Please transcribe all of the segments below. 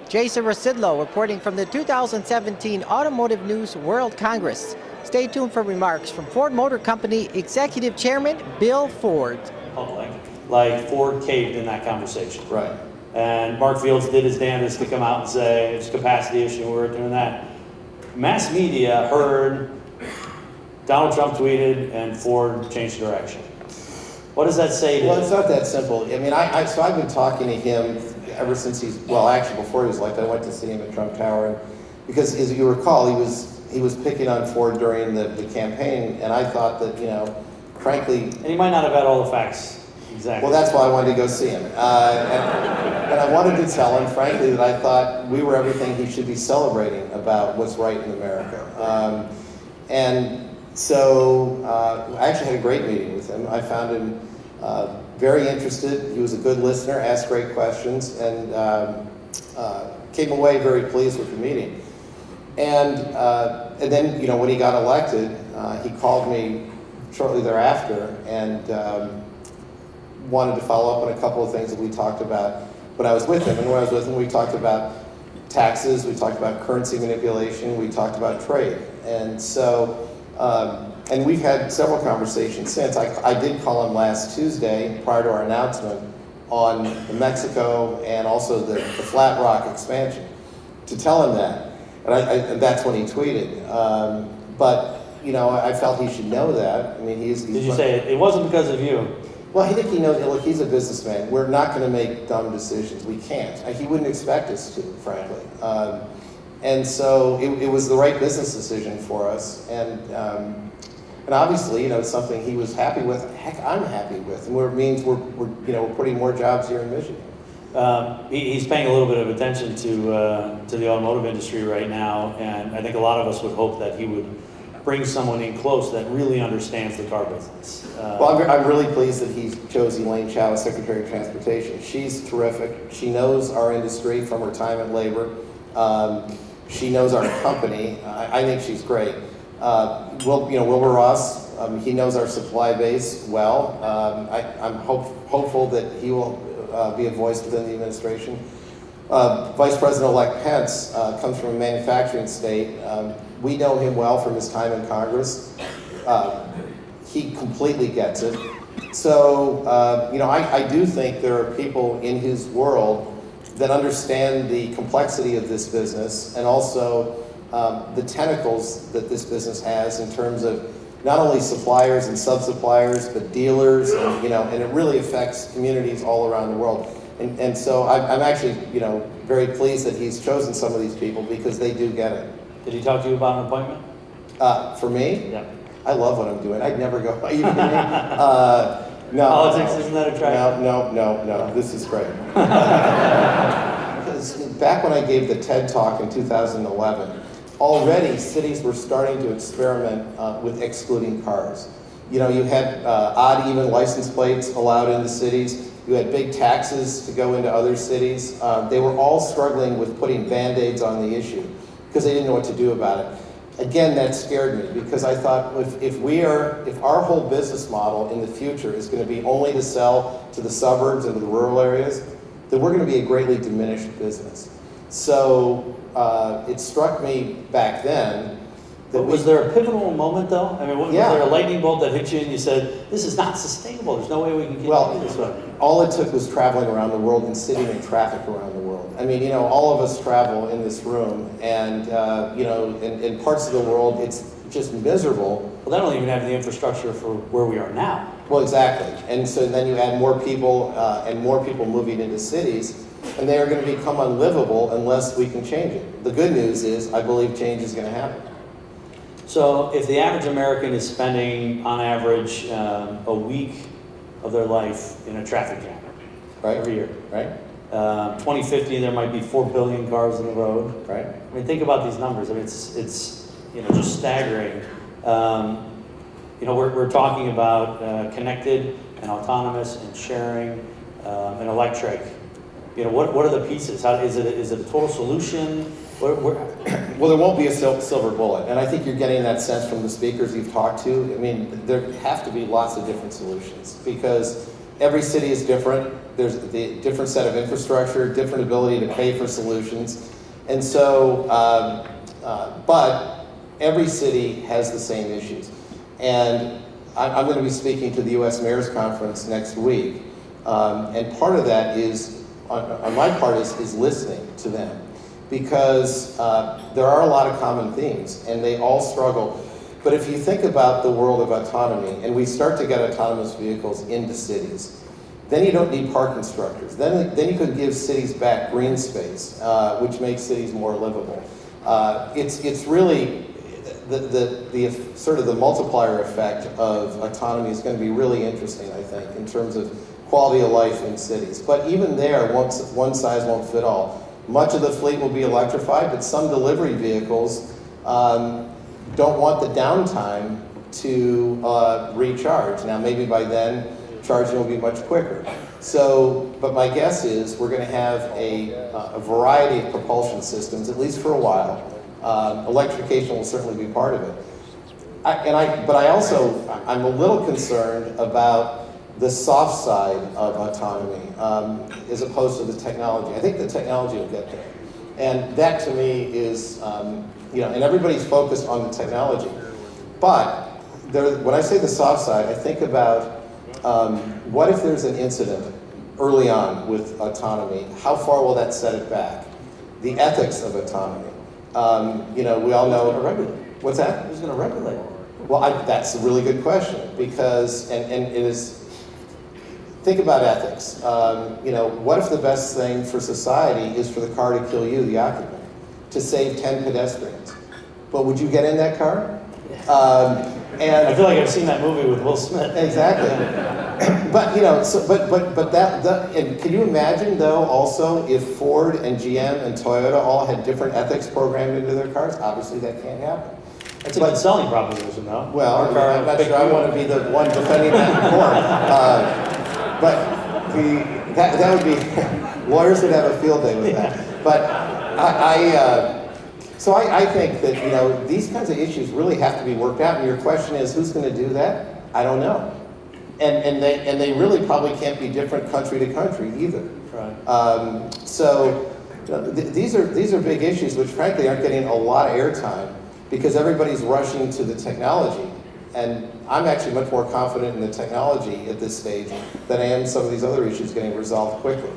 Jason Rasidlo reporting from the 2017 Automotive News World Congress. Stay tuned for remarks from Ford Motor Company Executive Chairman Bill Ford. Public, like Ford caved in that conversation. Right. And Mark Fields did his damnedest to come out and say it's a capacity issue, we're doing that. Mass media heard Donald Trump tweeted and Ford changed direction. What does that say to Well, you? it's not that simple. I mean, so I've been talking to him ever since actually before he was elected. I went to see him at Trump Tower, because as you recall, he was picking on Ford during the campaign, and I thought that, frankly... And he might not have had all the facts exactly. Well, that's why I wanted to go see him. And I wanted to tell him, frankly, that I thought we were everything he should be celebrating about what's right in America. And so I actually had a great meeting with him. I found him very interested. He was a good listener, asked great questions, and came away very pleased with the meeting. And then, when he got elected, he called me shortly thereafter and wanted to follow up on a couple of things that we talked about when I was with him. And when I was with him, we talked about taxes, we talked about currency manipulation, we talked about trade. And so, and we've had several conversations since. I did call him last Tuesday, prior to our announcement, on the Mexico and also the Flat Rock expansion, to tell him that. And that's when he tweeted. But, I felt he should know that. I mean, he's Did you say it wasn't because of you? Well, I think he knows, look, he's a businessman. We're not going to make dumb decisions. We can't. He wouldn't expect us to, frankly. And so it was the right business decision for us. And obviously, it's something he was happy with. Heck, I'm happy with. And it means we're putting more jobs here in Michigan. He's paying a little bit of attention to the automotive industry right now, and I think a lot of us would hope that he would bring someone in close that really understands the car business. Well, I'm really pleased that he chose Elaine Chao as Secretary of Transportation. She's terrific. She knows our industry from her time at Labor. She knows our company. I think she's great. Wilbur Ross, he knows our supply base well. I'm hopeful that he will be a voice within the administration. Vice President-elect Pence comes from a manufacturing state. We know him well from his time in Congress. He completely gets it. So, I do think there are people in his world that understand the complexity of this business and also the tentacles that this business has in terms of not only suppliers and sub-suppliers, but dealers, and it really affects communities all around the world. And so I'm actually, very pleased that he's chosen some of these people because they do get it. Did he talk to you about an appointment? For me? Yeah. I love what I'm doing. I'd never go. Are you kidding me? No. Politics, isn't that attractive? No. This is great. Because back when I gave the TED Talk in 2011, already cities were starting to experiment with excluding cars. You had odd, even license plates allowed into cities. You had big taxes to go into other cities. They were all struggling with putting Band-Aids on the issue because they didn't know what to do about it. Again, that scared me because I thought if our whole business model in the future is going to be only to sell to the suburbs and to the rural areas, then we're going to be a greatly diminished business. So it struck me back then that was there a pivotal moment though? I mean, was there a lightning bolt that hit you and you said, this is not sustainable, there's no way we can continue this way? All it took was traveling around the world and sitting in traffic around the world. I mean, all of us travel in this room and, in parts of the world, it's just miserable. Well, they don't even have the infrastructure for where we are now. Well, exactly. And so then you add more people and more people moving into cities, and they are going to become unlivable unless we can change it. The good news is I believe change is going to happen. So if the average American is spending, on average, a week of their life in a traffic jam every year, right? 2050, there might be 4 billion cars on the road. Right. I mean, think about these numbers. I mean, it's just staggering. We're talking about connected and autonomous and sharing and electric. What are the pieces? Is it a total solution? Well, there won't be a silver bullet, and I think you're getting that sense from the speakers you've talked to. I mean, there have to be lots of different solutions because every city is different. There's a different set of infrastructure, different ability to pay for solutions. And so, but every city has the same issues. And I'm going to be speaking to the U.S. Mayor's Conference next week. And part of that is, on my part, is listening to them. Because there are a lot of common themes, and they all struggle. But if you think about the world of autonomy, and we start to get autonomous vehicles into cities, then you don't need parking structures. Then you could give cities back green space, which makes cities more livable. It's really the sort of the multiplier effect of autonomy is going to be really interesting, I think, in terms of quality of life in cities. But even there, one size won't fit all. Much of the fleet will be electrified, but some delivery vehicles don't want the downtime to recharge. Now, maybe by then, charging will be much quicker. So, but my guess is we're going to have a variety of propulsion systems, at least for a while. Electrification will certainly be part of it. But I'm a little concerned about the soft side of autonomy as opposed to the technology. I think the technology will get there. And that to me is, and everybody's focused on the technology. But when I say the soft side, I think about what if there's an incident early on with autonomy? How far will that set it back? The ethics of autonomy. We all know. Who's going to regulate? What's that? Who's going to regulate? Well, that's a really good question because, and it is, think about ethics. What if the best thing for society is for the car to kill you, the occupant, to save 10 pedestrians? But would you get in that car? And I feel like I've seen that movie with Will Smith. Exactly. But and can you imagine though also if Ford and GM and Toyota all had different ethics programmed into their cars? Obviously that can't happen. That's a good selling proposition though. Well, I'm not sure I want to be the one defending that in court. But that would be, lawyers would have a field day with that. But so I think that, these kinds of issues really have to be worked out. And your question is, who's going to do that? I don't know. And they really probably can't be different country to country either. Right. These are big issues which frankly aren't getting a lot of airtime because everybody's rushing to the technology. And I'm actually much more confident in the technology at this stage than I am some of these other issues getting resolved quickly.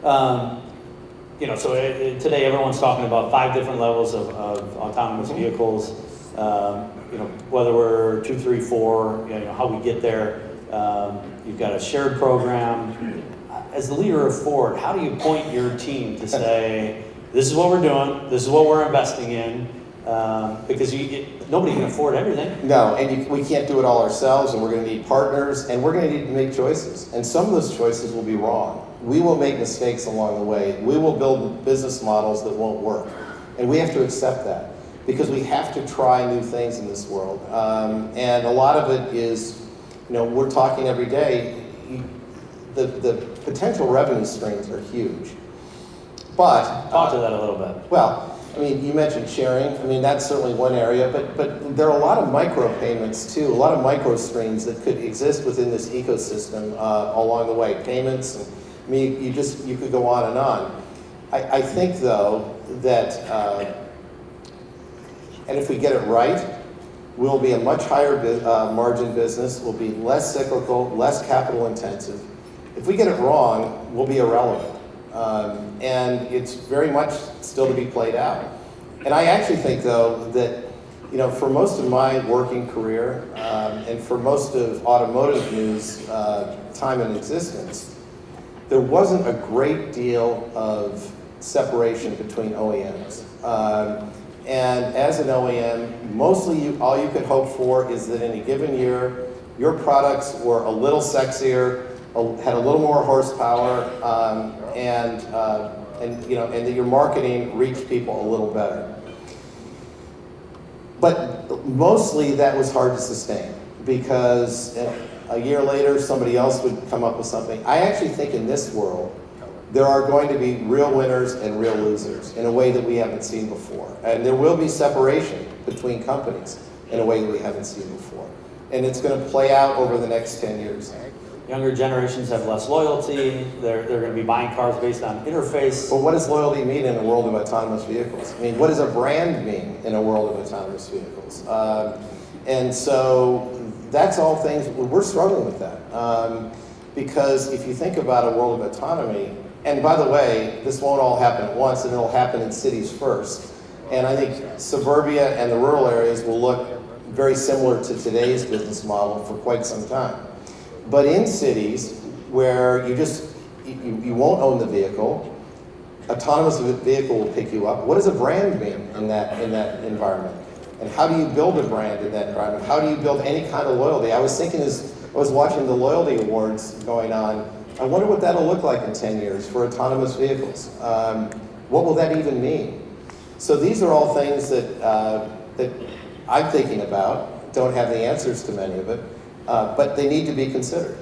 So today everyone's talking about 5 different levels of autonomous vehicles. Whether we're 2, 3, 4, how we get there. You've got a shared program. As the leader of Ford, how do you point your team to say, this is what we're doing, this is what we're investing in? Because nobody can afford everything. No, and we can't do it all ourselves, and we're going to need partners, and we're going to need to make choices. And some of those choices will be wrong. We will make mistakes along the way. We will build business models that won't work. And we have to accept that because we have to try new things in this world. And a lot of it is, we're talking every day, the potential revenue streams are huge. But talk to that a little bit. Well, you mentioned sharing. That's certainly one area, but there are a lot of micro payments too, a lot of micro streams that could exist within this ecosystem along the way. Payments, and you could go on and on. I think though that, and if we get it right, we'll be a much higher margin business, we'll be less cyclical, less capital intensive. If we get it wrong, we'll be irrelevant. And it's very much still to be played out. And I actually think, though, that for most of my working career and for most of automotive news time in existence, there wasn't a great deal of separation between OEMs. And as an OEM, mostly all you could hope for is that in a given year, your products were a little sexier, had a little more horsepower, and that your marketing reached people a little better. But mostly that was hard to sustain because a year later somebody else would come up with something. I actually think in this world there are going to be real winners and real losers in a way that we haven't seen before. And there will be separation between companies in a way that we haven't seen before. And it's going to play out over the next 10 years. Younger generations have less loyalty. They're going to be buying cars based on interface. But what does loyalty mean in a world of autonomous vehicles? I mean, what does a brand mean in a world of autonomous vehicles? And so that's all things, we're struggling with that. Because if you think about a world of autonomy, and by the way, this won't all happen at once, and it'll happen in cities first. And I think suburbia and the rural areas will look very similar to today's business model for quite some time. But in cities where you won't own the vehicle, autonomous vehicle will pick you up. What does a brand mean in that environment? And how do you build a brand in that environment? How do you build any kind of loyalty? I was thinking as I was watching the loyalty awards going on, I wonder what that'll look like in 10 years for autonomous vehicles. What will that even mean? So these are all things that I'm thinking about. Don't have the answers to many of it, but they need to be considered.